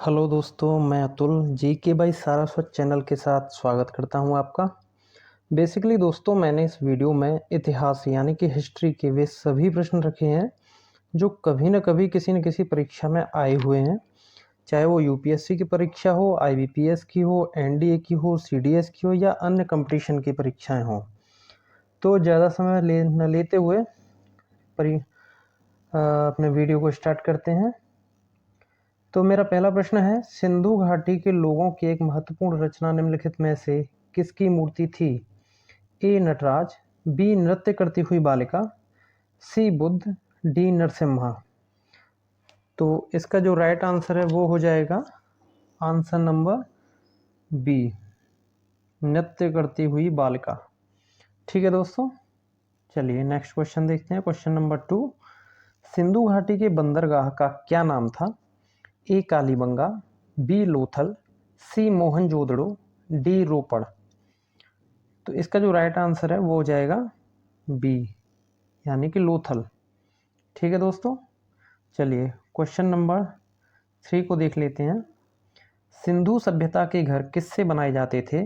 Hello दोस्तों, मैं अतुल जी के बाई सारस्वत चैनल के साथ स्वागत करता हूं आपका। बेसिकली दोस्तों, मैंने इस वीडियो में इतिहास यानी कि हिस्ट्री के वे सभी प्रश्न रखे हैं जो कभी न कभी किसी न किसी परीक्षा में आए हुए हैं। चाहे वो यूपीएससी की परीक्षा हो, आईबीपीएस की हो, एनडीए की हो, सीडीएस की हो या अन्य कंपटीशन की परीक्षाएं हों। तो ज़्यादा समय न लेते हुए अपने वीडियो को स्टार्ट करते हैं। तो मेरा पहला प्रश्न है, सिंधु घाटी के लोगों की एक महत्वपूर्ण रचना निम्नलिखित में से किसकी मूर्ति थी? ए नटराज, बी नृत्य करती हुई बालिका, सी बुद्ध, डी नरसिम्हा। तो इसका जो राइट आंसर है वो हो जाएगा आंसर नंबर बी, नृत्य करती हुई बालिका। ठीक है दोस्तों, चलिए नेक्स्ट क्वेश्चन देखते हैं। क्वेश्चन नंबर 2, सिंधु घाटी के बंदरगाह का क्या नाम था? ए कालीबंगा, बी लोथल, सी मोहनजोदड़ो, डी रोपड़। तो इसका जो राइट आंसर है वो हो जाएगा बी, यानी कि लोथल। ठीक है दोस्तों, चलिए क्वेश्चन नंबर 3 को देख लेते हैं। सिंधु सभ्यता के घर किससे बनाए जाते थे?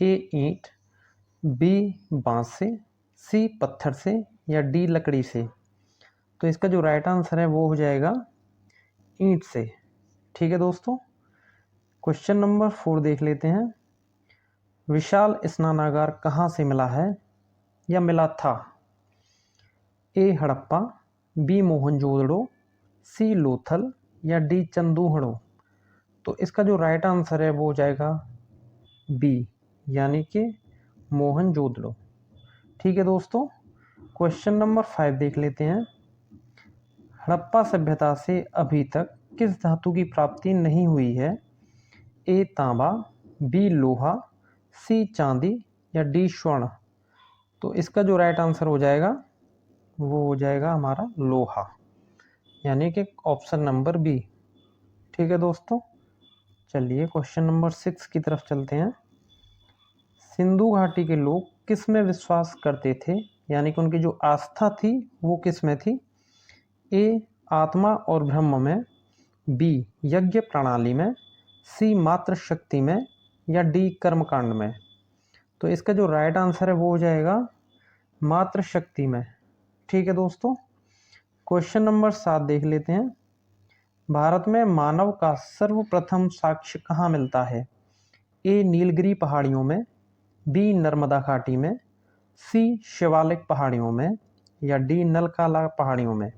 ए ईंट, बी बांस से, सी पत्थर से या डी लकड़ी से। तो इसका जो राइट आंसर है वो हो जाएगा ईंट से। ठीक है दोस्तों, क्वेश्चन नंबर 4 देख लेते हैं। विशाल स्नानागार कहाँ से मिला है या मिला था? ए हड़प्पा, बी मोहनजोदड़ो, सी लोथल या डी चंदूहड़ो। तो इसका जो राइट आंसर है वो हो जाएगा बी, यानी कि मोहनजोदड़ो। ठीक है दोस्तों, क्वेश्चन नंबर 5 देख लेते हैं। हड़प्पा सभ्यता से अभी तक किस धातु की प्राप्ति नहीं हुई है? ए तांबा, बी लोहा, सी चांदी या डी स्वर्ण। तो इसका जो राइट आंसर हो जाएगा वो हो जाएगा हमारा लोहा, यानी कि ऑप्शन नंबर बी। ठीक है दोस्तों, चलिए क्वेश्चन नंबर 6 की तरफ चलते हैं। सिंधु घाटी के लोग किस में विश्वास करते थे, यानी कि उनकी जो आस्था थी वो किस में थी? ए आत्मा और ब्रह्म में, बी यज्ञ प्रणाली में, सी मात्र शक्ति में या डी कर्मकांड में। तो इसका जो राइट आंसर है वो हो जाएगा मात्र शक्ति में। ठीक है दोस्तों, क्वेश्चन नंबर 7 देख लेते हैं। भारत में मानव का सर्वप्रथम साक्ष्य कहाँ मिलता है? ए नीलगिरी पहाड़ियों में, बी नर्मदा घाटी में, सी शिवालिक पहाड़ियों में या डी नलकाला पहाड़ियों में।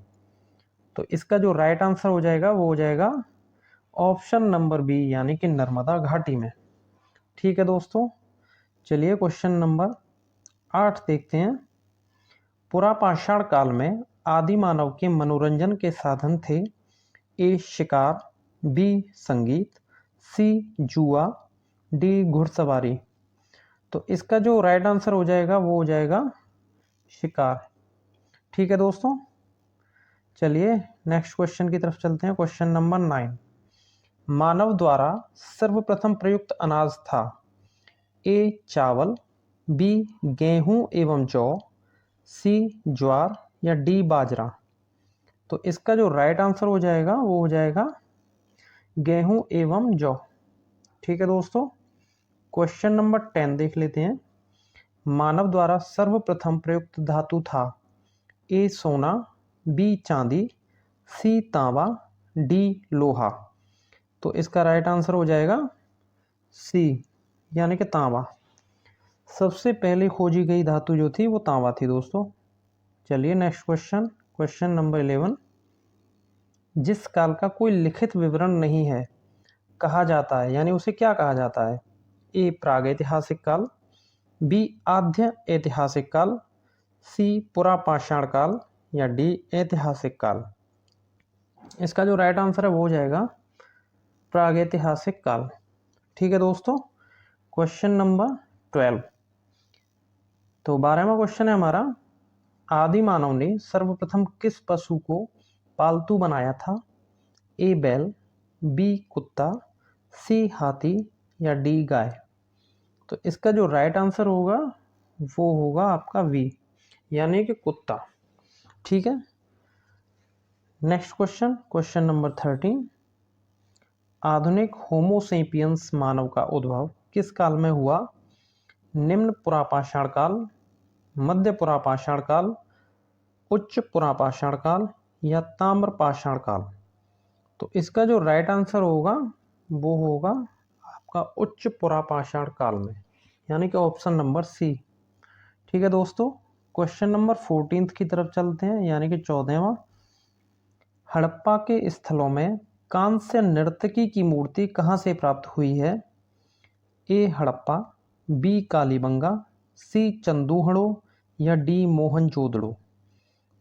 तो इसका जो राइट आंसर हो जाएगा वो हो जाएगा ऑप्शन नंबर बी, यानी कि नर्मदा घाटी में। ठीक है दोस्तों, चलिए क्वेश्चन नंबर 8 देखते हैं। पुरापाषाण काल में आदि मानव के मनोरंजन के साधन थे? ए शिकार, बी संगीत, सी जुआ, डी घुड़सवारी। तो इसका जो राइट आंसर हो जाएगा वो हो जाएगा शिकार। ठीक है दोस्तों, चलिए नेक्स्ट क्वेश्चन की तरफ चलते हैं। क्वेश्चन नंबर 9, मानव द्वारा सर्वप्रथम प्रयुक्त अनाज था? ए चावल, बी गेहूं एवं जौ, सी ज्वार या डी बाजरा। तो इसका जो राइट आंसर हो जाएगा वो हो जाएगा गेहूं एवं जौ। ठीक है दोस्तों, क्वेश्चन नंबर 10 देख लेते हैं। मानव द्वारा सर्वप्रथम प्रयुक्त धातु था? ए सोना, बी चांदी, सी तांबा, डी लोहा। तो इसका राइट आंसर हो जाएगा सी, यानी कि तांबा। सबसे पहले खोजी गई धातु जो थी वो तांबा थी दोस्तों। चलिए नेक्स्ट क्वेश्चन, क्वेश्चन नंबर 11, जिस काल का कोई लिखित विवरण नहीं है कहा जाता है, यानी उसे क्या कहा जाता है? ए प्रागैतिहासिक काल, बी आद्य ऐतिहासिक काल, सी पुरापाषाण काल या डी ऐतिहासिक काल। इसका जो राइट आंसर है वो हो जाएगा प्रागैतिहासिक काल। ठीक है दोस्तों, क्वेश्चन नंबर 12, तो 12वां क्वेश्चन है हमारा, आदि मानव ने सर्वप्रथम किस पशु को पालतू बनाया था? ए बैल, बी कुत्ता, सी हाथी या डी गाय। तो इसका जो राइट आंसर होगा वो होगा आपका वी, यानी कि कुत्ता। ठीक है, नेक्स्ट क्वेश्चन, क्वेश्चन नंबर 13, आधुनिक होमोसेपियंस मानव का उद्भव किस काल में हुआ? निम्न पुरापाषाण काल, मध्य पुरापाषाण काल, उच्च पुरापाषाण काल या ताम्रपाषाण काल? तो इसका जो राइट आंसर होगा वो होगा आपका उच्च पुरापाषाण काल में, यानी कि ऑप्शन नंबर सी। ठीक है दोस्तों, क्वेश्चन नंबर 14 की तरफ चलते हैं, यानी कि 14वां। हड़प्पा के स्थलों में कांस्य नर्तकी की मूर्ति कहाँ से प्राप्त हुई है? ए हड़प्पा, बी कालीबंगा, सी चंदूहड़ो या डी मोहनजोदड़ो?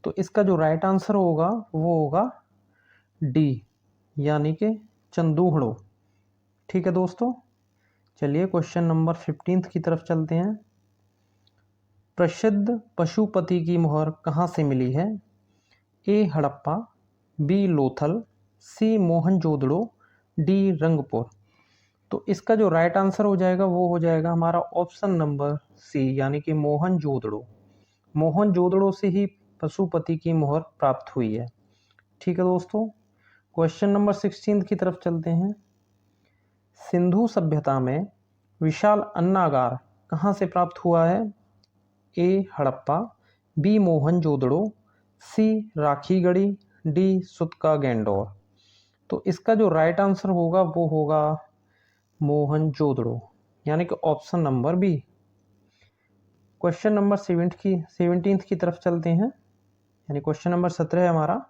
तो इसका जो राइट आंसर होगा वो होगा डी, यानी कि चंदूहड़ो। ठीक है दोस्तों, चलिए क्वेश्चन नंबर 15 की तरफ चलते हैं। प्रसिद्ध पशुपति की मुहर कहाँ से मिली है? ए हड़प्पा, बी लोथल, सी मोहनजोदड़ो, डी रंगपुर? तो इसका जो राइट आंसर हो जाएगा वो हो जाएगा हमारा ऑप्शन नंबर सी, यानी कि मोहनजोदड़ो। मोहनजोदड़ो से ही पशुपति की मुहर प्राप्त हुई है। ठीक है दोस्तों, क्वेश्चन नंबर 16 की तरफ चलते हैं। सिंधु सभ्यता में विशाल अन्नागार कहाँ से प्राप्त हुआ है? ए हड़प्पा, बी मोहनजोदड़ो, सी राखीगढ़ी, डी सुतका गैंडोर? तो इसका जो राइट आंसर होगा वो होगा मोहनजोदड़ो, यानी कि option number B. Question number 17 की तरफ चलते हैं, यानी क्वेश्चन नंबर 17 है हमारा।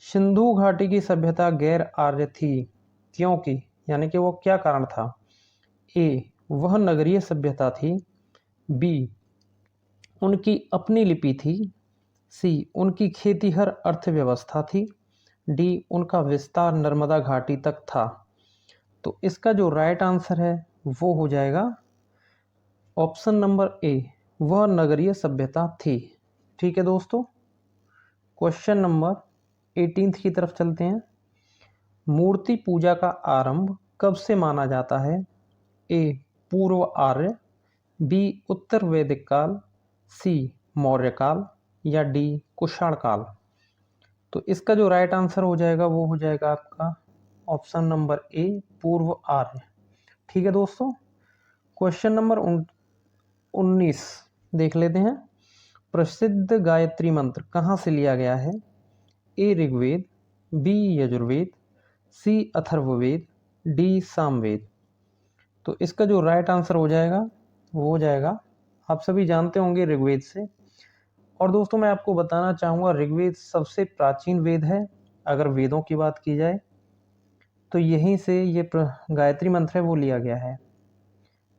सिंधु घाटी की सभ्यता गैर आर्य थी क्योंकि, यानी कि वो क्या कारण था? ए वह नगरीय सभ्यता थी, बी उनकी अपनी लिपि थी, सी उनकी खेतीहर अर्थव्यवस्था थी, डी उनका विस्तार नर्मदा घाटी तक था? तो इसका जो राइट आंसर है वो हो जाएगा ऑप्शन नंबर ए, वह नगरीय सभ्यता थी। ठीक है दोस्तों, क्वेश्चन नंबर 18 की तरफ चलते हैं। मूर्ति पूजा का आरंभ कब से माना जाता है? ए पूर्व आर्य, बी उत्तर वैदिक काल, सी मौर्य काल या डी कुषाण काल? तो इसका जो राइट आंसर हो जाएगा वो हो जाएगा आपका ऑप्शन नंबर ए, पूर्व आर्य। ठीक है दोस्तों, क्वेश्चन नंबर 19 देख लेते हैं। प्रसिद्ध गायत्री मंत्र कहाँ से लिया गया है? ए ऋग्वेद, बी यजुर्वेद, सी अथर्ववेद, डी सामवेद? तो इसका जो राइट आंसर हो जाएगा वो हो जाएगा, आप सभी जानते होंगे, ऋग्वेद से। और दोस्तों मैं आपको बताना चाहूँगा ऋग्वेद सबसे प्राचीन वेद है। अगर वेदों की बात की जाए तो यहीं से ये गायत्री मंत्र है वो लिया गया है।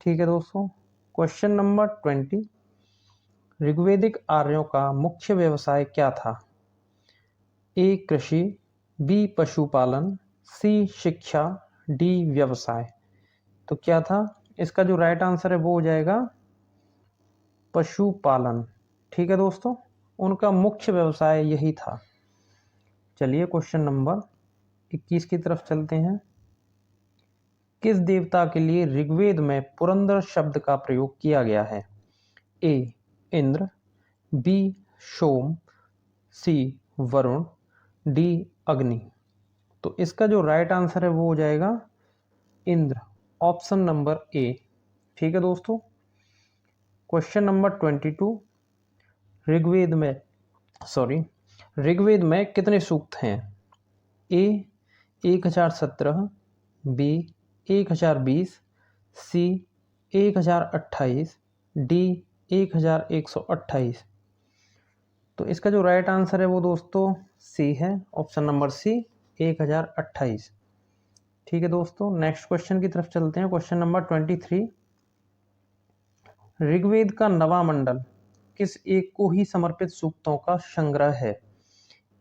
ठीक है दोस्तों, क्वेश्चन नंबर 20। ऋग्वेदिक आर्यों का मुख्य व्यवसाय क्या था? ए कृषि, बी पशुपालन, सी शिक्षा, डी व्यवसाय? तो क्या था? इसका जो राइट आंसर है वो हो जाएगा पशुपालन। ठीक है दोस्तों, उनका मुख्य व्यवसाय यही था। चलिए क्वेश्चन नंबर 21 की तरफ चलते हैं। किस देवता के लिए ऋग्वेद में पुरंदर शब्द का प्रयोग किया गया है? ए इंद्र, बी सोम, सी वरुण, डी अग्नि? तो इसका जो राइट आंसर है वो हो जाएगा इंद्र, ऑप्शन नंबर ए। ठीक है दोस्तों, क्वेश्चन नंबर 22। ऋग्वेद में कितने सूक्त हैं? ए 1017, बी 1020, सी 1028, डी 1128? तो इसका जो राइट आंसर है वो दोस्तों सी है, ऑप्शन नंबर सी, 1028। ठीक है दोस्तों, नेक्स्ट क्वेश्चन की तरफ चलते हैं। Question number 23। ऋग्वेद का नवा मंडल किस एक को ही समर्पित सूक्तों का संग्रह है?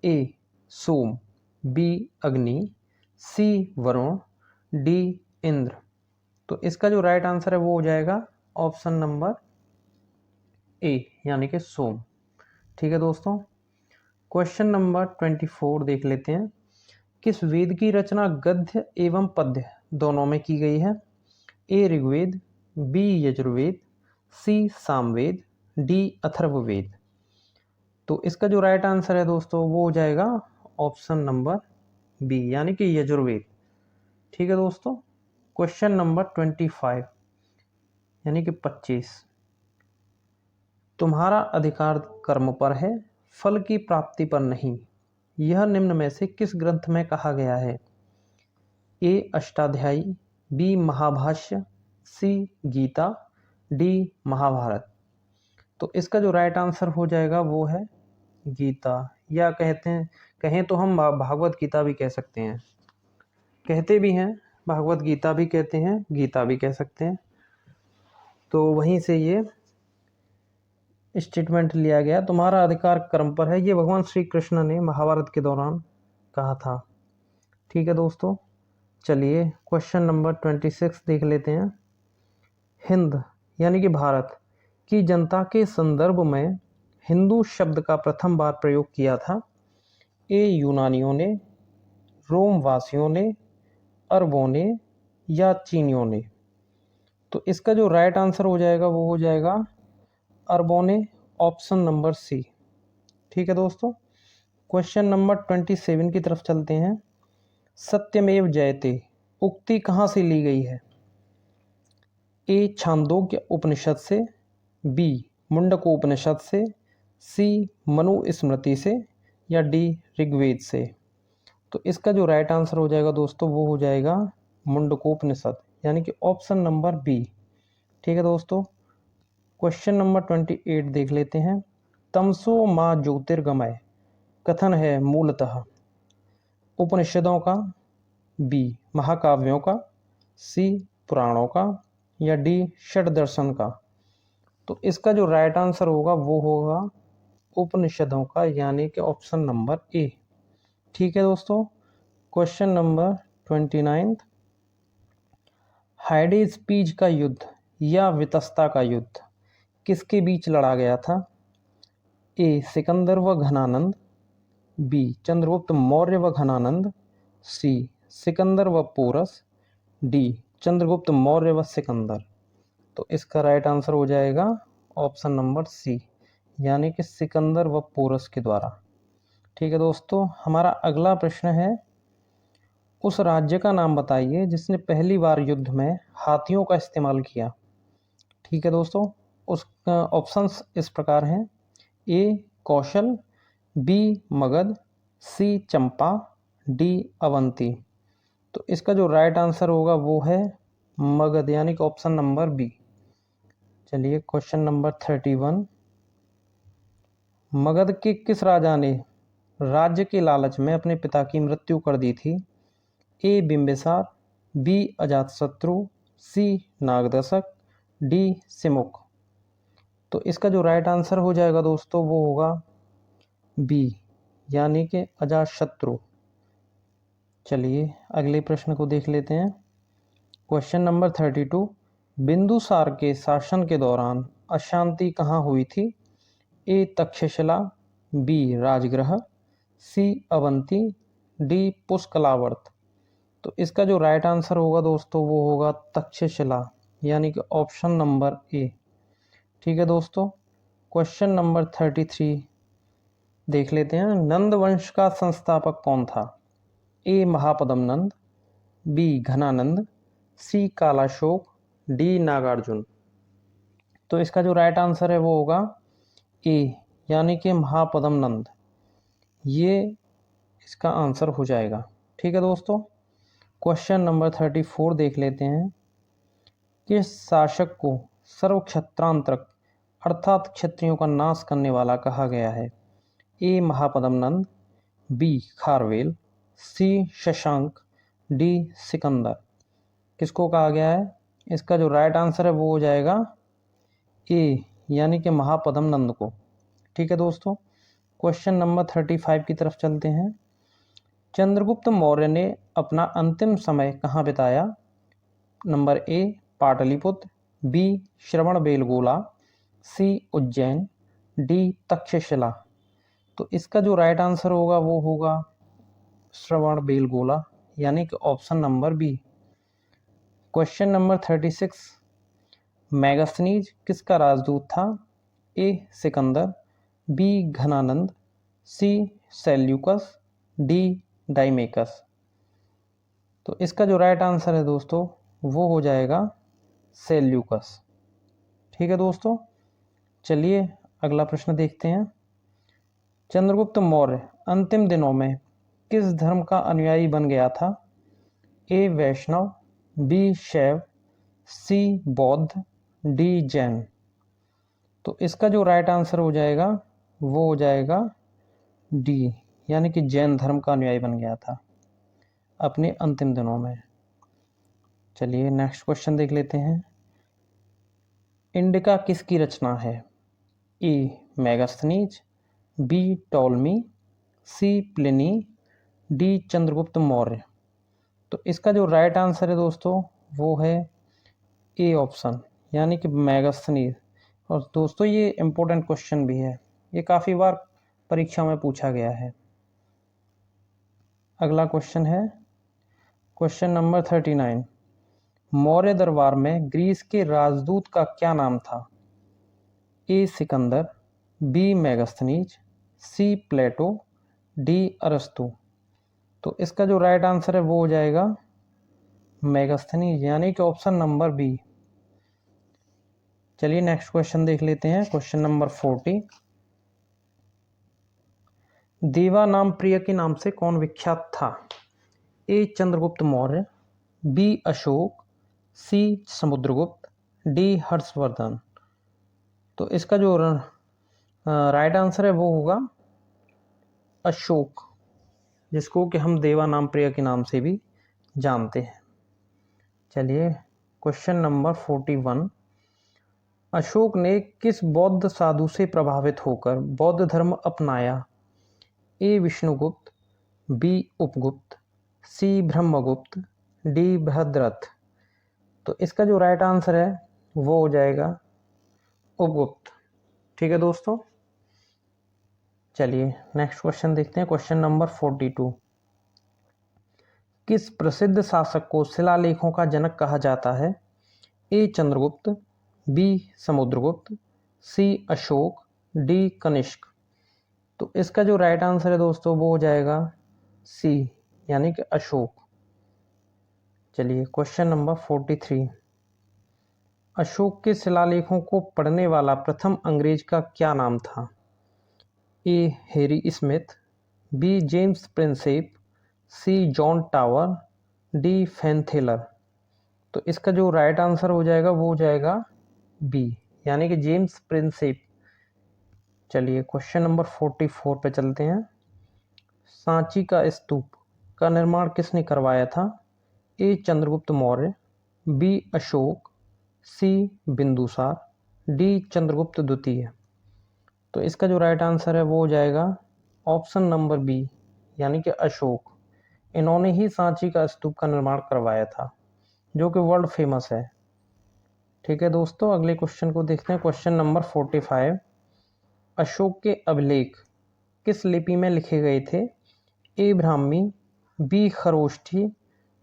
ए सोम, बी अग्नि, सी वरुण, डी इंद्र? तो इसका जो राइट आंसर है वो हो जाएगा ऑप्शन नंबर ए, यानी कि सोम। ठीक है दोस्तों, क्वेश्चन नंबर 24 देख लेते हैं। किस वेद की रचना गद्य एवं पद्य दोनों में की गई है? ए ऋग्वेद, बी यजुर्वेद, सी सामवेद, डी अथर्ववेद? तो इसका जो राइट आंसर है दोस्तों वो हो जाएगा ऑप्शन नंबर बी, यानी कि यजुर्वेद। ठीक है दोस्तों। क्वेश्चन नंबर 25 यानी कि 25। तुम्हारा अधिकार कर्म पर है, फल की प्राप्ति पर नहीं। यह निम्न में से किस ग्रंथ में कहा गया है? ए अष्टाध्यायी, बी महाभाष्य, सी गीता, डी महाभारत। तो इसका जो राइट आंसर हो जाएगा वो है गीता, या कहें तो हम भागवत गीता भी कह सकते हैं, कहते भी हैं भागवत गीता भी कहते हैं, गीता भी कह सकते हैं। तो वहीं से ये स्टेटमेंट लिया गया, तुम्हारा अधिकार कर्म पर है। ये भगवान श्री कृष्ण ने महाभारत के दौरान कहा था। ठीक है दोस्तों, चलिए क्वेश्चन नंबर 26 देख लेते हैं। हिंद यानी कि भारत की जनता के संदर्भ में हिंदू शब्द का प्रथम बार प्रयोग किया था? ए यूनानियों ने, रोम वासियों ने, अरबों ने, या चीनियों ने? तो इसका जो राइट आंसर हो जाएगा वो हो जाएगा अरबों ने, ऑप्शन नंबर सी। ठीक है दोस्तों, क्वेश्चन नंबर 27 की तरफ चलते हैं। सत्यमेव जयते उक्ति कहाँ से ली गई है? ए छांदोग्य उपनिषद से, बी मुंडकोपनिषद से, सी मनुस्मृति से, या डी ऋग्वेद से? तो इसका जो राइट आंसर हो जाएगा दोस्तों वो हो जाएगा मुंडकोपनिषद, यानी कि ऑप्शन नंबर बी। ठीक है दोस्तों, क्वेश्चन नंबर 28 देख लेते हैं। तमसो माँ ज्योतिर्गमय कथन है मूलतः उपनिषदों का, बी महाकाव्यों का, सी पुराणों का, या डी षड दर्शन का? तो इसका जो राइट आंसर होगा वो होगा उपनिषदों का, यानी कि ऑप्शन नंबर ए। ठीक है दोस्तों, क्वेश्चन नंबर 29। हाइडेज पीज का युद्ध या वितस्ता का युद्ध किसके बीच लड़ा गया था? ए सिकंदर व घनानंद, बी चंद्रगुप्त मौर्य व घनानंद, सी सिकंदर व पोरस, डी चंद्रगुप्त मौर्य व सिकंदर? तो इसका राइट आंसर हो जाएगा ऑप्शन नंबर सी, यानी कि सिकंदर व पोरस के द्वारा। ठीक है दोस्तों, हमारा अगला प्रश्न है, उस राज्य का नाम बताइए जिसने पहली बार युद्ध में हाथियों का इस्तेमाल किया। ठीक है दोस्तों, उस ऑप्शंस इस प्रकार हैं। ए कौशल, बी मगध, सी चंपा, डी अवंती? तो इसका जो राइट आंसर होगा वो है मगध, यानी कि ऑप्शन नंबर बी। चलिए क्वेश्चन नंबर 31। मगध के किस राजा ने राज्य के लालच में अपने पिता की मृत्यु कर दी थी? ए बिंबिसार, बी अजातशत्रु, सी नागदशक, डी सिमुक? तो इसका जो राइट आंसर हो जाएगा दोस्तों वो होगा बी, यानी कि अजातशत्रु। चलिए अगले प्रश्न को देख लेते हैं। Question number 32। बिंदुसार के शासन के दौरान अशांति कहाँ हुई थी? ए तक्षशिला, बी राजगृह, सी अवंती, डी पुष्कलावर्त? तो इसका जो राइट आंसर होगा दोस्तों वो होगा तक्षशिला, यानी कि ऑप्शन नंबर ए। ठीक है दोस्तों, क्वेश्चन नंबर 33 देख लेते हैं। नंद वंश का संस्थापक कौन था? ए महापद्म नंद, बी घनानंद, सी कालाशोक, डी नागार्जुन? तो इसका जो राइट आंसर है वो होगा ए, यानी कि महापद्म नंद। ये इसका आंसर हो जाएगा। ठीक है दोस्तों, क्वेश्चन नंबर 34 देख लेते हैं। किस शासक को सर्वक्षत्रांतक अर्थात क्षत्रियों का नाश करने वाला कहा गया है? ए महापद्म नंद, बी खारवेल, सी शशांक, डी सिकंदर? किसको कहा गया है? इसका जो राइट आंसर है वो हो जाएगा ए, यानी कि महापद्म नंद को। ठीक है दोस्तों, क्वेश्चन नंबर 35 की तरफ चलते हैं। चंद्रगुप्त मौर्य ने अपना अंतिम समय कहाँ बिताया? Number A Pataliputra, B Shravanabelagola, C Ujjain, D Takshashila? तो इसका जो राइट आंसर होगा वो होगा श्रवणबेलगोला, यानी कि option number B. Question number 36। Megasthenes किसका राजदूत था? A Sikandar, B Ghanananda, C Seleucus, D Deimachus? तो इसका जो राइट आंसर है दोस्तों वो हो जाएगा सेल्यूकस। ठीक है दोस्तों, चलिए अगला प्रश्न देखते हैं। चंद्रगुप्त मौर्य अंतिम दिनों में किस धर्म का अनुयायी बन गया था? ए वैष्णव, बी शैव, सी बौद्ध, डी जैन। तो इसका जो राइट आंसर हो जाएगा वो हो जाएगा डी, यानी कि जैन धर्म का अनुयायी बन गया था अपने अंतिम दिनों में। चलिए नेक्स्ट क्वेश्चन देख लेते हैं। इंडिका किसकी रचना है? ए मेगास्थनीज, बी टॉलमी, सी प्लिनी, डी चंद्रगुप्त मौर्य। तो इसका जो राइट आंसर है दोस्तों वो है ए ऑप्शन, यानी कि मेगास्थनीज। और दोस्तों ये इम्पोर्टेंट क्वेश्चन भी है, ये काफ़ी बार परीक्षा में पूछा गया है। अगला क्वेश्चन है क्वेश्चन नंबर 39। मौर्य दरबार में ग्रीस के राजदूत का क्या नाम था? A Sikandar, B Megasthenes, C Plato, D अरस्तु। तो इसका जो राइट आंसर है वो हो जाएगा मेगास्थनीज, यानी कि ऑप्शन नंबर बी। चलिए नेक्स्ट क्वेश्चन देख लेते हैं। Question number 40। देवा नाम प्रिय के नाम से कौन विख्यात था? ए चंद्रगुप्त मौर्य, बी अशोक, सी समुद्रगुप्त, डी हर्षवर्धन। तो इसका जो राइट आंसर है वो होगा अशोक, जिसको कि हम देवा नाम प्रिय के नाम से भी जानते हैं। चलिए क्वेश्चन नंबर 41। अशोक ने किस बौद्ध साधु से प्रभावित होकर बौद्ध धर्म अपनाया? ए विष्णुगुप्त, बी उपगुप्त, सी ब्रह्मगुप्त, डी बृहद्रथ। तो इसका जो राइट आंसर है वो हो जाएगा उपगुप्त। ठीक है दोस्तों, चलिए नेक्स्ट क्वेश्चन देखते हैं। Question number 42। किस प्रसिद्ध शासक को शिलालेखों का जनक कहा जाता है? ए चंद्रगुप्त, बी समुद्रगुप्त, सी अशोक, डी कनिष्क। तो इसका जो राइट आंसर है दोस्तों वो हो जाएगा सी, यानी कि अशोक। चलिए क्वेश्चन नंबर 43। अशोक के शिलालेखों को पढ़ने वाला प्रथम अंग्रेज का क्या नाम था? A Harry Smith, B James Prinsep, C John Tower, D Fanthaler. तो इसका जो राइट आंसर हो जाएगा वो हो जाएगा बी, यानी कि जेम्स प्रिंसेप। चलिए क्वेश्चन नंबर 44 पे चलते हैं। सांची का स्तूप का निर्माण किसने करवाया था? ए चंद्रगुप्त मौर्य, बी अशोक, सी बिंदुसार, डी चंद्रगुप्त द्वितीय। तो इसका जो राइट आंसर है वो हो जाएगा ऑप्शन नंबर बी, यानी कि अशोक। इन्होंने ही सांची का स्तूप का निर्माण करवाया था, जो कि वर्ल्ड फेमस है। ठीक है दोस्तों, अगले क्वेश्चन को देखते हैं। Question number 45। अशोक के अभिलेख किस लिपि में लिखे गए थे? ए ब्राह्मी, बी खरोष्ठी,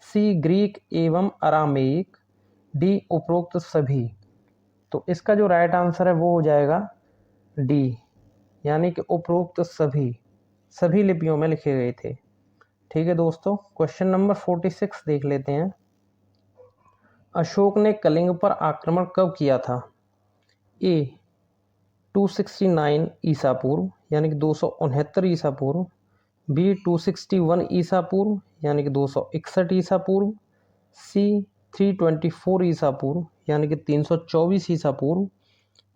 सी ग्रीक एवं अरामेइक, डी उपरोक्त सभी। तो इसका जो राइट आंसर है वो हो जाएगा डी, यानी कि उपरोक्त सभी लिपियों में लिखे गए थे। ठीक है दोस्तों, क्वेश्चन नंबर 46 देख लेते हैं। अशोक ने कलिंग पर आक्रमण कब किया था? ए 269 ईसा पूर्व, यानी कि 269 ईसा पूर्व, बी 261 ईसा पूर्व, यानी कि 261 ईसा पूर्व, सी 324 ईसा पूर्व, यानी कि 324 ईसा पूर्व,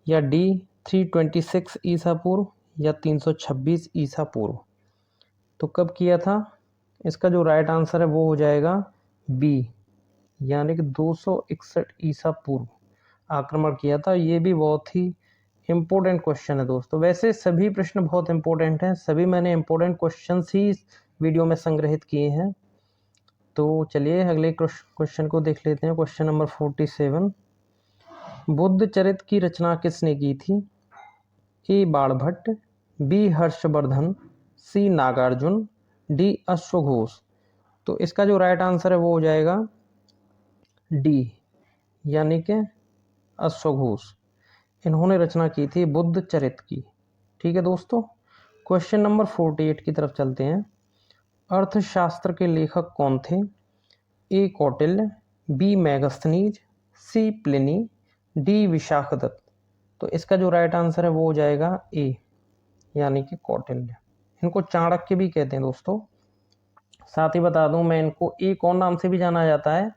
या डी 326 ईसा पूर्व या 326 ईसा पूर्व। तो कब किया था? इसका जो राइट आंसर है वो हो जाएगा बी, यानी कि 261 ईसा पूर्व आक्रमण किया था। ये भी बहुत ही इम्पोर्टेंट क्वेश्चन है दोस्तों। वैसे सभी प्रश्न बहुत इम्पोर्टेंट हैं, सभी मैंने इम्पोर्टेंट क्वेश्चंस ही इस वीडियो में संग्रहित किए हैं। तो चलिए अगले क्वेश्चन को देख लेते हैं। Question number 47। बुद्ध चरित्र की रचना किसने की थी? ए बाणभट्ट, बी हर्षवर्धन, सी नागार्जुन, डी अश्वघोष। तो इसका जो राइट आंसर है वो हो जाएगा डी, यानी कि अश्वघोष। इन्होंने रचना की थी बुद्ध चरित्र की। ठीक है दोस्तों, क्वेश्चन नंबर 48 की तरफ चलते हैं। अर्थशास्त्र के लेखक कौन थे? ए कौटिल्य, बी मेगास्थनीज, सी प्लिनी, डी विशाखदत्त। तो इसका जो राइट आंसर है वो हो जाएगा ए, यानी कि कौटिल्य। इनको चाणक्य भी कहते हैं दोस्तों। साथ ही बता दूं मैं, इनको एक और नाम से भी जाना जाता है,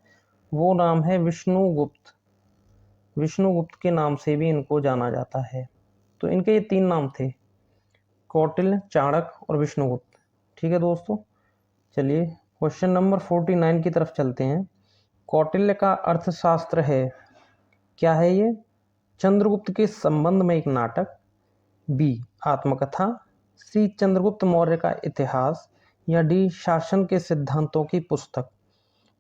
वो नाम है विष्णुगुप्त। विष्णुगुप्त के नाम से भी इनको जाना जाता है। तो इनके ये 3 नाम थे, कौटिल्य, चाणक्य और विष्णुगुप्त। ठीक है दोस्तों, चलिए क्वेश्चन नंबर 49 की तरफ चलते हैं। कौटिल्य का अर्थशास्त्र है, क्या है ये? चंद्रगुप्त के संबंध में एक नाटक, बी आत्मकथा, सी चंद्रगुप्त मौर्य का इतिहास, या डी शासन के सिद्धांतों की पुस्तक।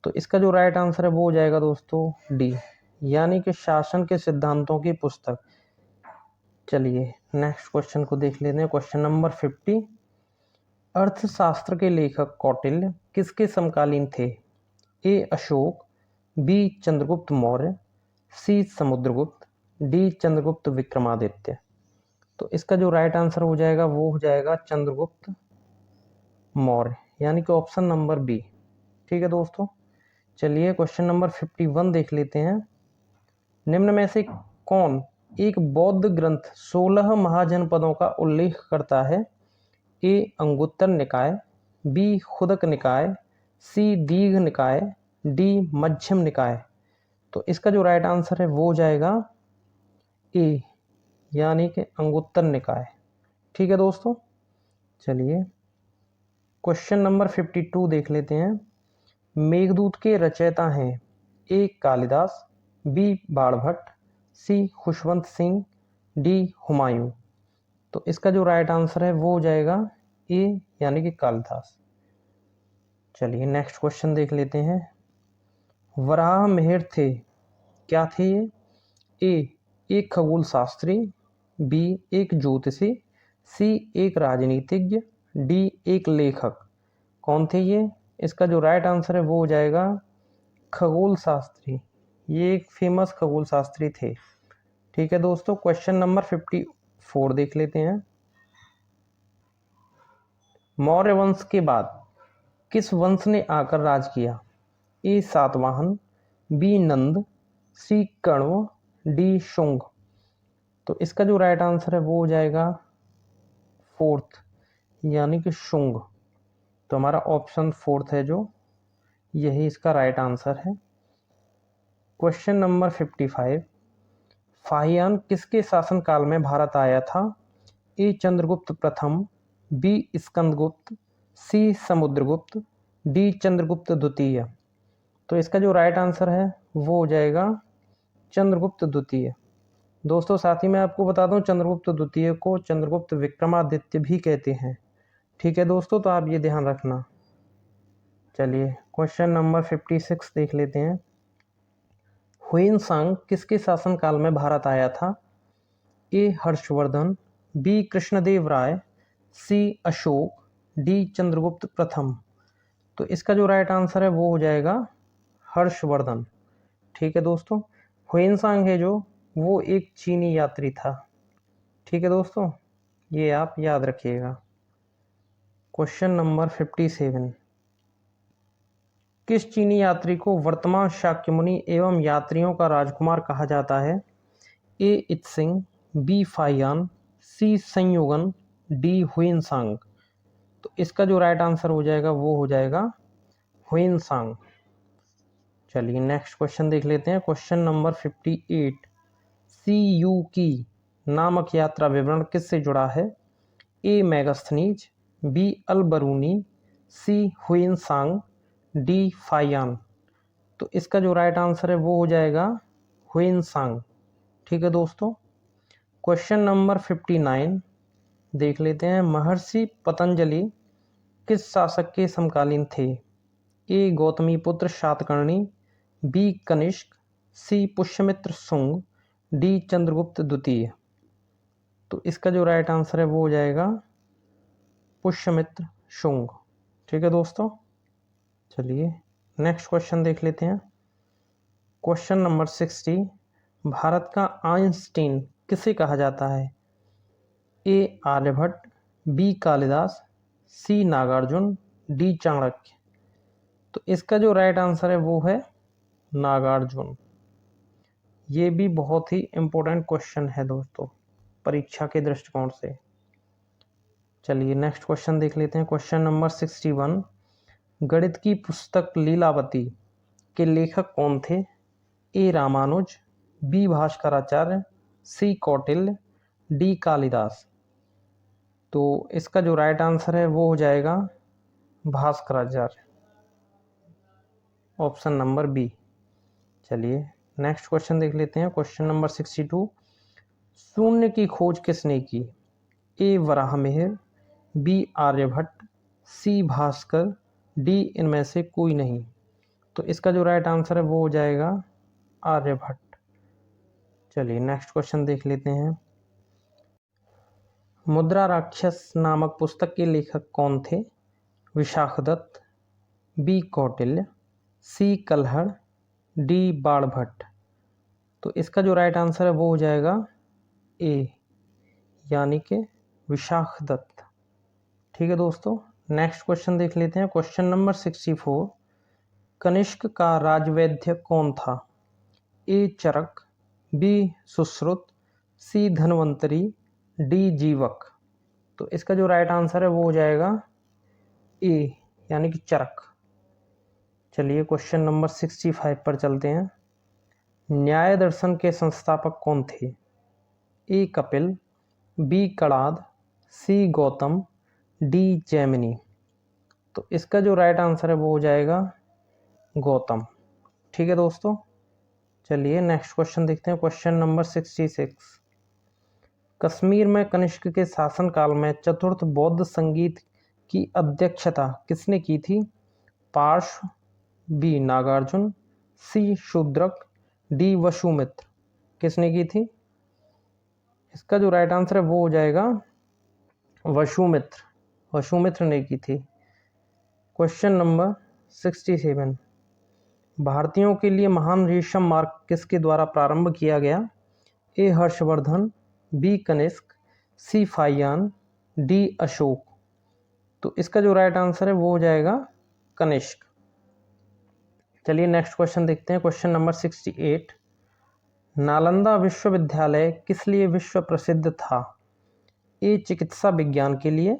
तो इसका जो राइट आंसर है वो हो जाएगा दोस्तों डी, यानी कि शासन के सिद्धांतों की पुस्तक। चलिए नेक्स्ट क्वेश्चन को देख लेते हैं। क्वेश्चन नंबर 50, अर्थशास्त्र के लेखक कौटिल्य किसके समकालीन थे? ए अशोक, बी चंद्रगुप्त मौर्य, सी समुद्रगुप्त, डी चंद्रगुप्त विक्रमादित्य। तो इसका जो राइट आंसर हो जाएगा वो हो जाएगा चंद्रगुप्त मौर्य, यानी कि ऑप्शन नंबर बी। ठीक है दोस्तों, चलिए क्वेश्चन नंबर 51 देख लेते हैं। निम्न में से कौन एक बौद्ध ग्रंथ 16 महाजनपदों का उल्लेख करता है? ए अंगुत्तर निकाय, बी खुदक निकाय, सी दीघ निकाय, डी मध्यम निकाय। तो इसका जो राइट आंसर है वो हो जाएगा ए, यानी कि अंगुत्तर निकाय। ठीक है दोस्तों, चलिए क्वेश्चन नंबर 52 देख लेते हैं। मेघदूत के रचयिता हैं ए कालिदास, बी बाणभट्ट, सी खुशवंत सिंह, डी हुमायूं। तो इसका जो राइट आंसर है वो हो जाएगा ए, यानी कि कालिदास। चलिए नेक्स्ट क्वेश्चन देख लेते हैं। वराह मिहिर थे, क्या थे ये? ए एक खगोल शास्त्री, बी एक ज्योतिषी, सी एक राजनीतिज्ञ, डी एक लेखक। कौन थे ये? इसका जो राइट आंसर है वो हो जाएगा खगोल शास्त्री। ये एक फेमस खगोल शास्त्री थे। ठीक है दोस्तों, क्वेश्चन नंबर 54 देख लेते हैं। मौर्य वंश के बाद किस वंश ने आकर राज किया? ए सातवाहन, बी नंद, सी कण्व, डी शुंग। तो इसका जो राइट आंसर है वो हो जाएगा 4th, यानी कि शुंग। तो हमारा ऑप्शन 4th है जो, यही इसका राइट आंसर है। क्वेश्चन नंबर 55, फाहियान किसके शासनकाल में भारत आया था? ए चंद्रगुप्त प्रथम, बी स्कंदगुप्त, सी समुद्रगुप्त, डी चंद्रगुप्त द्वितीय। तो इसका जो राइट आंसर है वो हो जाएगा चंद्रगुप्त द्वितीय। दोस्तों साथ ही मैं आपको बता दूं, चंद्रगुप्त द्वितीय को चंद्रगुप्त विक्रमादित्य भी कहते हैं। ठीक है दोस्तों, तो आप ये ध्यान रखना। चलिए क्वेश्चन नंबर 56 देख लेते हैं। हुइनसांग किसके शासनकाल में भारत आया था? ए हर्षवर्धन, बी कृष्णदेव राय, सी अशोक, डी चंद्रगुप्त प्रथम। तो इसका जो राइट आंसर है वो हो जाएगा हर्षवर्धन। ठीक है दोस्तों, हुइनसांग है जो, वो एक चीनी यात्री था। ठीक है दोस्तों, ये आप याद रखिएगा। क्वेश्चन नंबर 57, किस चीनी यात्री को वर्तमान शाक्यमुनि एवं यात्रियों का राजकुमार कहा जाता है? ए इत्सिंग, बी फाहियान, सी संयोगन, डी हुइनसांग। तो इसका जो राइट आंसर हो जाएगा वो हो जाएगा हुइनसांग। चलिए नेक्स्ट क्वेश्चन देख लेते हैं। क्वेश्चन नंबर 58, सी यू की नामक यात्रा विवरण किससे जुड़ा है? ए मेगास्थनीज, बी अलबरूनी, सी हुइनसांग, डी फाहियान। तो इसका जो राइट आंसर है वो हो जाएगा हुइनसांग। ठीक है दोस्तों, क्वेश्चन नंबर 59 देख लेते हैं। महर्षि पतंजलि किस शासक के समकालीन थे? ए गौतमी पुत्र शातकर्णी, बी कनिष्क, सी पुष्यमित्र शुंग, डी चंद्रगुप्त द्वितीय। तो इसका जो राइट आंसर है वो हो जाएगा पुष्यमित्र शुंग। ठीक है दोस्तों, चलिए नेक्स्ट क्वेश्चन देख लेते हैं। क्वेश्चन नंबर 60, भारत का आइंस्टीन किसे कहा जाता है? ए आर्यभट्ट, बी कालिदास, सी नागार्जुन, डी चाणक्य। तो इसका जो राइट आंसर है वो है नागार्जुन। ये भी बहुत ही इम्पोर्टेंट क्वेश्चन है दोस्तों परीक्षा के दृष्टिकोण से। चलिए नेक्स्ट क्वेश्चन देख लेते हैं। क्वेश्चन नंबर 61, गणित की पुस्तक लीलावती के लेखक कौन थे? ए रामानुज, बी भास्कराचार्य, सी कौटिल्य, डी कालिदास। तो इसका जो राइट आंसर है वो हो जाएगा भास्कराचार्य, ऑप्शन नंबर बी। चलिए नेक्स्ट क्वेश्चन देख लेते हैं। क्वेश्चन नंबर 62, शून्य की खोज किसने की? ए वराहमिहिर, बी आर्यभट्ट, सी भास्कर, डी इनमें से कोई नहीं। तो इसका जो राइट आंसर है वो हो जाएगा आर्यभट्ट। चलिए नेक्स्ट क्वेश्चन देख लेते हैं। मुद्रा राक्षस नामक पुस्तक के लेखक कौन थे? विशाखदत्त, बी कौटिल्य, सी कल्हड़, डी बाणभट्ट। तो इसका जो राइट आंसर है वो हो जाएगा ए, यानी कि विशाखदत्त। ठीक है दोस्तों, नेक्स्ट क्वेश्चन देख लेते हैं। क्वेश्चन नंबर 64, कनिष्क का राजवैद्य कौन था? ए चरक, बी सुश्रुत, सी धन्वंतरी, डी जीवक। तो इसका जो राइट आंसर है वो हो जाएगा ए, यानी कि चरक। चलिए क्वेश्चन नंबर 65 पर चलते हैं। न्याय दर्शन के संस्थापक कौन थे? ए कपिल, बी कणाद, सी गौतम, डी जैमिनी। तो इसका जो राइट आंसर है वो हो जाएगा गौतम। ठीक है दोस्तों, चलिए नेक्स्ट क्वेश्चन देखते हैं। क्वेश्चन नंबर 66, कश्मीर में कनिष्क के शासनकाल में चतुर्थ बौद्ध संगीत की अध्यक्षता किसने की थी? पार्श्व, बी नागार्जुन, सी शूद्रक, डी वसुमित्र। किसने की थी? इसका जो राइट आंसर है वो हो जाएगा वसुमित्र, वसुमित्र ने की थी। क्वेश्चन नंबर 67, भारतीयों के लिए महान रेशम मार्ग किसके द्वारा प्रारंभ किया गया? ए हर्षवर्धन, बी कनिष्क, सी फाहियान, डी अशोक। तो इसका जो राइट आंसर है वो हो जाएगा कनिष्क। चलिए नेक्स्ट क्वेश्चन देखते हैं। क्वेश्चन नंबर 68, नालंदा विश्वविद्यालय किस लिए विश्व प्रसिद्ध था? ए चिकित्सा विज्ञान के लिए,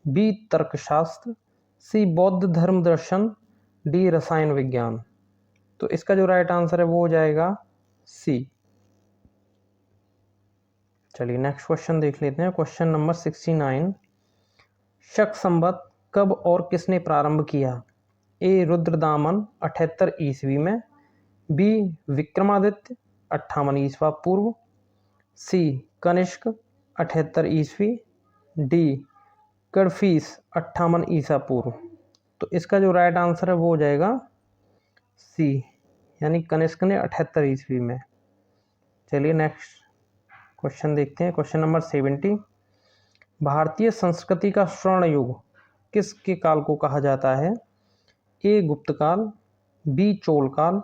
बी तर्कशास्त्र, सी बौद्ध धर्म दर्शन, डी रसायन विज्ञान। तो इसका जो राइट आंसर है वो हो जाएगा सी। चलिए नेक्स्ट क्वेश्चन देख लेते हैं। क्वेश्चन नंबर 69, शक संवत कब और किसने प्रारंभ किया? ए रुद्रदामन 78 ईस्वी में, बी विक्रमादित्य 58 ईस्वा पूर्व, सी कनिष्क 78 ईस्वी, डी कड़फीस 58 ईसा पूर्व। तो इसका जो राइट आंसर है वो हो जाएगा सी, यानी कनिष्क ने 78 ईस्वी में। चलिए नेक्स्ट क्वेश्चन देखते हैं। क्वेश्चन नंबर 70, भारतीय संस्कृति का स्वर्ण युग किसके काल को कहा जाता है? ए गुप्त काल, बी चोल काल,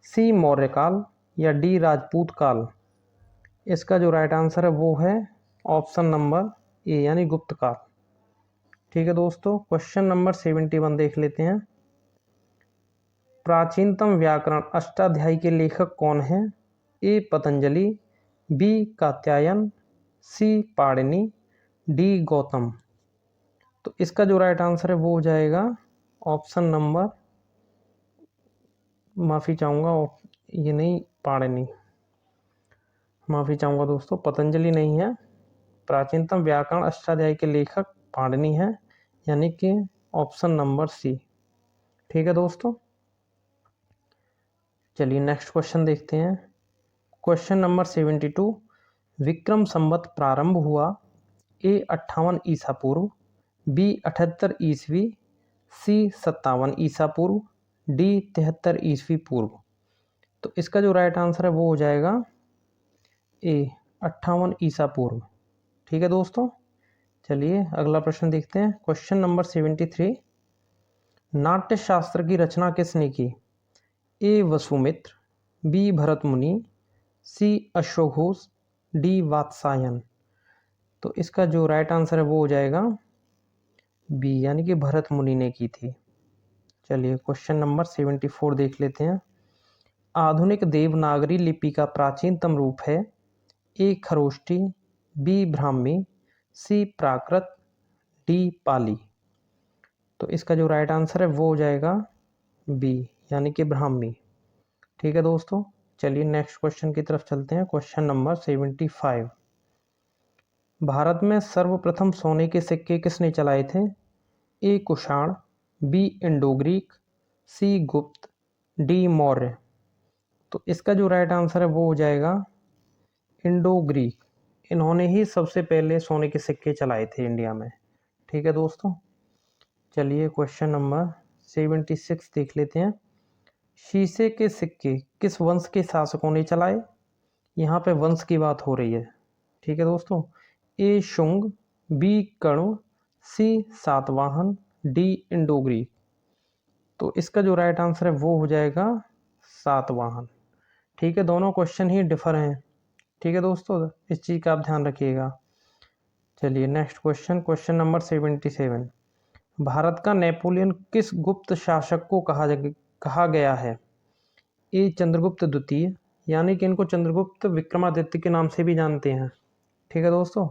सी मौर्य काल, या डी राजपूत काल। इसका जो राइट आंसर है वो है ऑप्शन नंबर ए, यानी गुप्त काल। ठीक है दोस्तों, क्वेश्चन नंबर 71 देख लेते हैं। प्राचीनतम व्याकरण अष्टाध्यायी के लेखक कौन हैं? ए पतंजलि, बी कात्यायन, सी पाणिनि, डी गौतम। तो इसका जो राइट आंसर है वो हो जाएगा ऑप्शन नंबर, माफ़ी चाहूँगा, ये नहीं, पाणिनि, माफ़ी चाहूँगा दोस्तों, पतंजलि नहीं है। प्राचीनतम व्याकरण अष्टाध्यायी के लेखक पाणिनि हैं, यानी कि ऑप्शन नंबर सी। ठीक है दोस्तों, चलिए नेक्स्ट क्वेश्चन देखते हैं। क्वेश्चन नंबर 72, विक्रम संवत प्रारंभ हुआ? ए 58 ईसा पूर्व, बी 78 ईस्वी, सी 57 ईसा पूर्व, डी 73 ईस्वी पूर्व। तो इसका जो राइट आंसर है वो हो जाएगा ए 58 ईसा पूर्व। ठीक है दोस्तों, चलिए अगला प्रश्न देखते हैं। क्वेश्चन नंबर 73, नाट्य शास्त्र की रचना किसने की? ए वसुमित्र, बी भरत मुनि, सी अश्वघोष, डी वात्सायन। तो इसका जो राइट आंसर है वो हो जाएगा बी, यानी कि भरत मुनि ने की थी। चलिए क्वेश्चन नंबर 74 देख लेते हैं। आधुनिक देवनागरी लिपि का प्राचीनतम रूप है ए खरोष्ठी, बी ब्राह्मी, सी प्राकृत, डी पाली। तो इसका जो राइट आंसर है वो हो जाएगा बी यानी कि ब्राह्मी। ठीक है दोस्तों, चलिए नेक्स्ट क्वेश्चन की तरफ चलते हैं। Question number 75। भारत में सर्वप्रथम सोने के सिक्के किसने चलाए थे? ए कुषाण, बी इंडो ग्रीक, सी गुप्त, डी मौर्य। तो इसका जो राइट आंसर है वो हो जाएगा इंडो ग्रीक। इन्होंने ही सबसे पहले सोने के सिक्के चलाए थे इंडिया में। ठीक है दोस्तों, चलिए क्वेश्चन नंबर 76 देख लेते हैं। शीशे के सिक्के किस वंश के शासकों ने चलाए? यहाँ पे वंश की बात हो रही है। ठीक है दोस्तों, ए शुंग, बी कण्व, सी सातवाहन, डी इंडो ग्रीक। तो इसका जो राइट आंसर है वो हो जाएगा सातवाहन। ठीक है, दोनों क्वेश्चन ही डिफर हैं। ठीक है दोस्तों, इस चीज़ का आप ध्यान रखिएगा। चलिए next question, question number 77। Bharat का नेपोलियन किस गुप्त शासक को कहा गया है? ए चंद्रगुप्त द्वितीय, यानी कि इनको चंद्रगुप्त विक्रमादित्य के नाम से भी जानते हैं। ठीक है दोस्तों,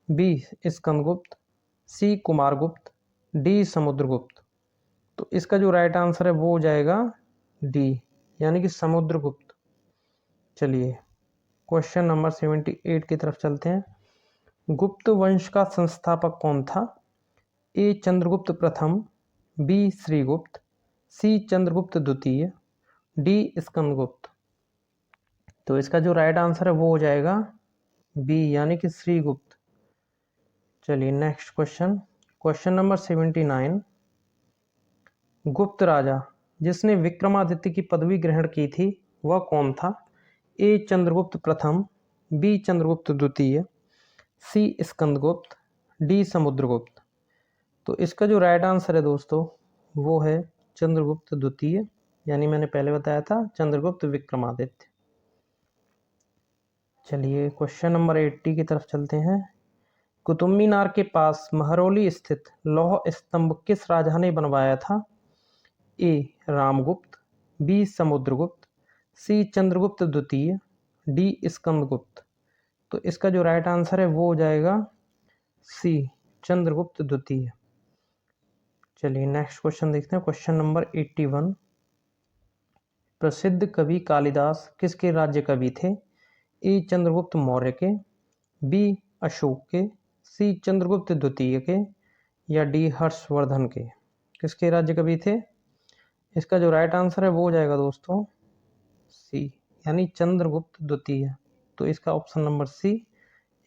बी स्कंदगुप्त, सी कुमारगुप्त, डी समुद्रगुप्त। तो इसका जो राइट आंसर है वो हो जाएगा डी यानी कि समुद्रगुप्त। चलिए क्वेश्चन नंबर 78 की तरफ चलते हैं। गुप्त वंश का संस्थापक कौन था? ए चंद्रगुप्त प्रथम, बी श्रीगुप्त, सी चंद्रगुप्त द्वितीय, डी स्कंदगुप्त। तो इसका जो राइट आंसर है वो हो जाएगा बी यानी कि श्रीगुप्त। चलिए नेक्स्ट क्वेश्चन, क्वेश्चन नंबर 79। गुप्त राजा जिसने विक्रमादित्य की पदवी ग्रहण की थी वह कौन था? ए चंद्रगुप्त प्रथम, बी चंद्रगुप्त द्वितीय, सी स्कंदगुप्त, डी समुद्रगुप्त। तो इसका जो राइट आंसर है दोस्तों वो है चंद्रगुप्त द्वितीय, यानी मैंने पहले बताया था चंद्रगुप्त विक्रमादित्य। चलिए क्वेश्चन नंबर 80 की तरफ चलते हैं। कुतुब मीनार के पास महरौली स्थित लौह स्तंभ किस राजा ने बनवाया था? ए रामगुप्त, बी समुद्रगुप्त, सी चंद्रगुप्त द्वितीय, डी स्कंदगुप्त। तो इसका जो राइट आंसर है वो हो जाएगा सी चंद्रगुप्त द्वितीय। चलिए नेक्स्ट क्वेश्चन देखते हैं, क्वेश्चन नंबर 81। प्रसिद्ध कवि कालिदास किसके राज्य कवि थे? ए चंद्रगुप्त मौर्य के, बी अशोक के, सी चंद्रगुप्त द्वितीय के, या डी हर्षवर्धन के। किसके राज्य कवि थे? इसका जो राइट आंसर है वो हो जाएगा दोस्तों सी यानी चंद्रगुप्त द्वितीय। तो इसका ऑप्शन नंबर सी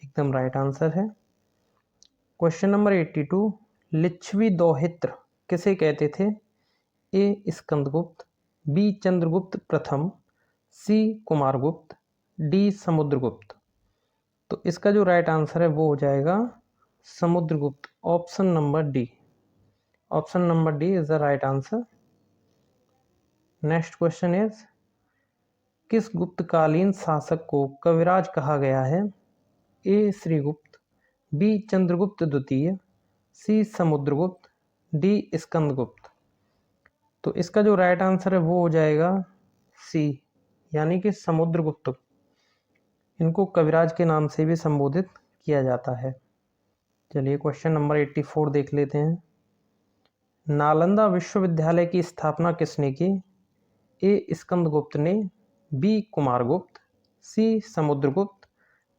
एकदम राइट आंसर है। Question number 82। लिच्छवी दोहित्र किसे कहते थे? ए स्कंदगुप्त, बी चंद्रगुप्त प्रथम, सी कुमारगुप्त, डी समुद्रगुप्त। तो इसका जो राइट आंसर है वो हो जाएगा Samudragupta, option number D. Option number D is the right answer. Next question is किस गुप्तकालीन शासक को कविराज कहा गया है? ए श्रीगुप्त, बी चंद्रगुप्त द्वितीय, सी समुद्रगुप्त, डी स्कंदगुप्त। तो इसका जो राइट आंसर है वो हो जाएगा सी यानी कि समुद्रगुप्त। इनको कविराज के नाम से भी संबोधित किया जाता है। चलिए क्वेश्चन नंबर 84 देख लेते हैं। नालंदा विश्वविद्यालय की स्थापना किसने की? ए स्कंदगुप्त ने, बी कुमारगुप्त, सी समुद्रगुप्त,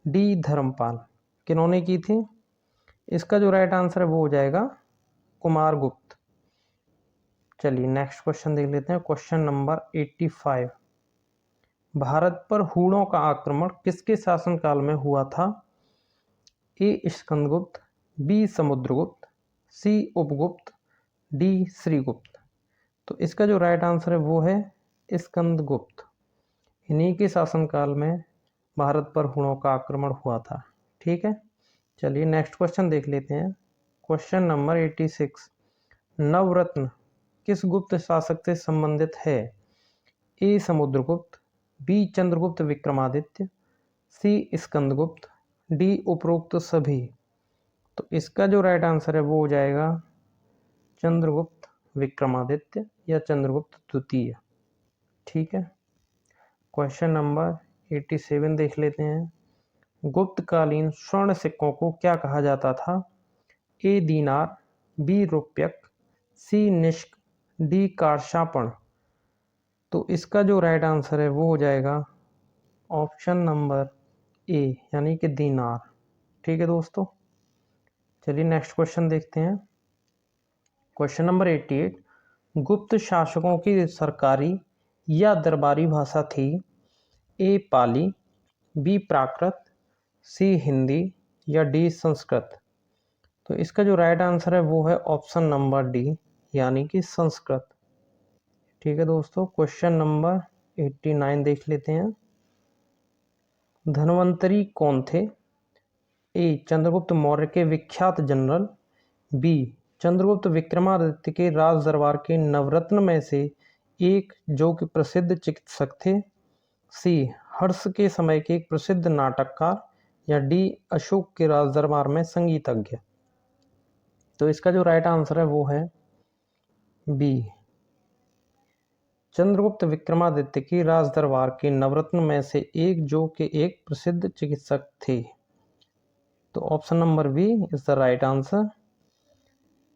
डी धर्मपाल। किन्होंने की थी? इसका जो राइट आंसर है वो हो जाएगा कुमारगुप्त। चलिए नेक्स्ट क्वेश्चन देख लेते हैं, क्वेश्चन नंबर 85। भारत पर हूणों का आक्रमण किसके शासनकाल में हुआ था? ए स्कंदगुप्त, बी समुद्रगुप्त, सी उपगुप्त, डी श्रीगुप्त। तो इसका जो राइट आंसर है वो है स्कंदगुप्त। इन्हीं के शासनकाल में भारत पर हूणों का आक्रमण हुआ था। ठीक है, चलिए नेक्स्ट क्वेश्चन देख लेते हैं, क्वेश्चन नंबर 86। नवरत्न किस गुप्त शासक से संबंधित है? ए समुद्रगुप्त, बी चंद्रगुप्त विक्रमादित्य, सी स्कंदगुप्त, डी उपरोक्त सभी। तो इसका जो राइट आंसर है वो हो जाएगा चंद्रगुप्त विक्रमादित्य, या चंद्रगुप्त द्वितीय। ठीक है, क्वेश्चन नंबर 87 देख लेते हैं। गुप्तकालीन स्वर्ण सिक्कों को क्या कहा जाता था? ए दीनार, बी रुपयक, सी निष्क, डी कारशापण। तो इसका जो राइट आंसर है वो हो जाएगा ऑप्शन नंबर ए, यानी कि दीनार। ठीक है दोस्तों, चलिए नेक्स्ट क्वेश्चन देखते हैं। क्वेश्चन नंबर 88, गुप्त शासकों की सरकारी या दरबारी भाषा थी? ए पाली, बी प्राकृत, सी हिंदी या डी संस्कृत। तो इसका जो राइट आंसर है वो है ऑप्शन नंबर डी, यानी कि संस्कृत। ठीक है दोस्तों, क्वेश्चन नंबर 89 देख लेते हैं। धन्वंतरी कौन थे? ए चंद्रगुप्त मौर्य के विख्यात जनरल, बी चंद्रगुप्त विक्रमादित्य के राज दरबार के नवरत्न में से एक जो कि प्रसिद्ध चिकित्सक थे, सी हर्ष के समय के एक प्रसिद्ध नाटककार, या डी अशोक के राज दरबार में संगीतज्ञ। तो इसका जो राइट आंसर है वो है बी, चंद्रगुप्त विक्रमादित्य के राज दरबार के नवरत्न में से एक जो कि एक प्रसिद्ध चिकित्सक थे। तो option number B is the right answer.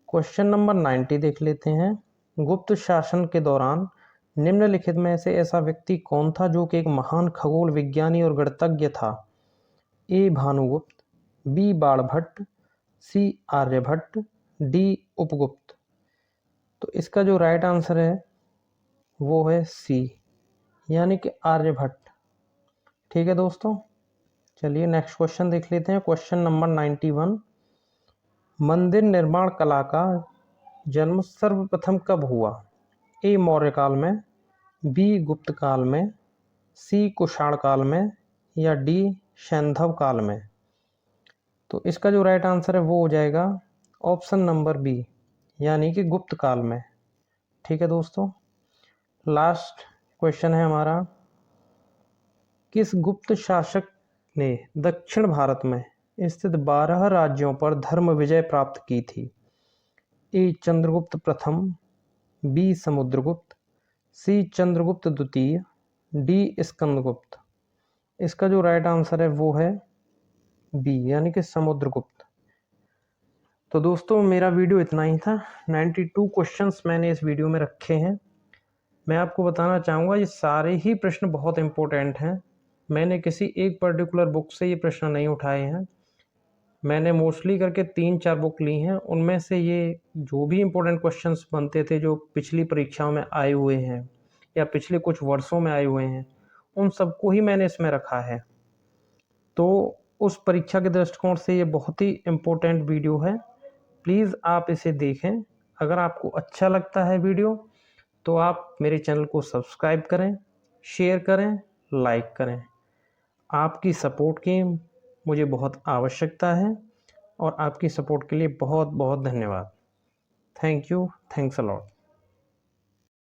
Question number 90 देख लेते हैं। गुप्त शासन के दौरान निम्नलिखित में से ऐसा व्यक्ति कौन था जो कि एक महान खगोल विज्ञानी और गणितज्ञ था? ए भानुगुप्त, बी बाणभट्ट, सी आर्यभट्ट, डी उपगुप्त। तो इसका जो राइट आंसर है वो है सी, यानी कि आर्यभट्ट। ठीक है दोस्तों, चलिए नेक्स्ट क्वेश्चन देख लेते हैं। क्वेश्चन नंबर 91, मंदिर निर्माण कला का जन्म सर्वप्रथम कब हुआ? ए मौर्य काल में, बी गुप्त काल में, सी कुषाण काल में या डी सैंधव काल में। तो इसका जो राइट आंसर है वो हो जाएगा ऑप्शन नंबर बी, यानी कि गुप्त काल में। ठीक है दोस्तों, लास्ट क्वेश्चन है हमारा, किस गुप्त शासक ने दक्षिण भारत में स्थित 12 राज्यों पर धर्म विजय प्राप्त की थी? ए चंद्रगुप्त प्रथम, बी समुद्रगुप्त, सी चंद्रगुप्त द्वितीय, डी स्कंदगुप्त। इसका जो राइट आंसर है वो है बी, यानी कि समुद्रगुप्त। तो दोस्तों मेरा वीडियो इतना ही था। 92 क्वेश्चंस मैंने इस वीडियो में रखे हैं। मैं आपको बताना चाहूँगा ये सारे ही प्रश्न बहुत इंपॉर्टेंट हैं। मैंने किसी एक पर्टिकुलर बुक से ये प्रश्न नहीं उठाए हैं, मैंने मोस्टली करके 3-4 बुक ली हैं। उनमें से ये जो भी इम्पोर्टेंट क्वेश्चंस बनते थे जो पिछली परीक्षाओं में आए हुए हैं या पिछले कुछ वर्षों में आए हुए हैं, उन सबको ही मैंने इसमें रखा है। तो उस परीक्षा के दृष्टिकोण से ये बहुत ही इम्पोर्टेंट वीडियो है, प्लीज़ आप इसे देखें। अगर आपको अच्छा लगता है वीडियो तो आप मेरे चैनल को सब्सक्राइब करें, शेयर करें, लाइक करें। आपकी सपोर्ट की मुझे बहुत आवश्यकता है और आपकी सपोर्ट के लिए बहुत बहुत धन्यवाद। Thank you, thanks a lot.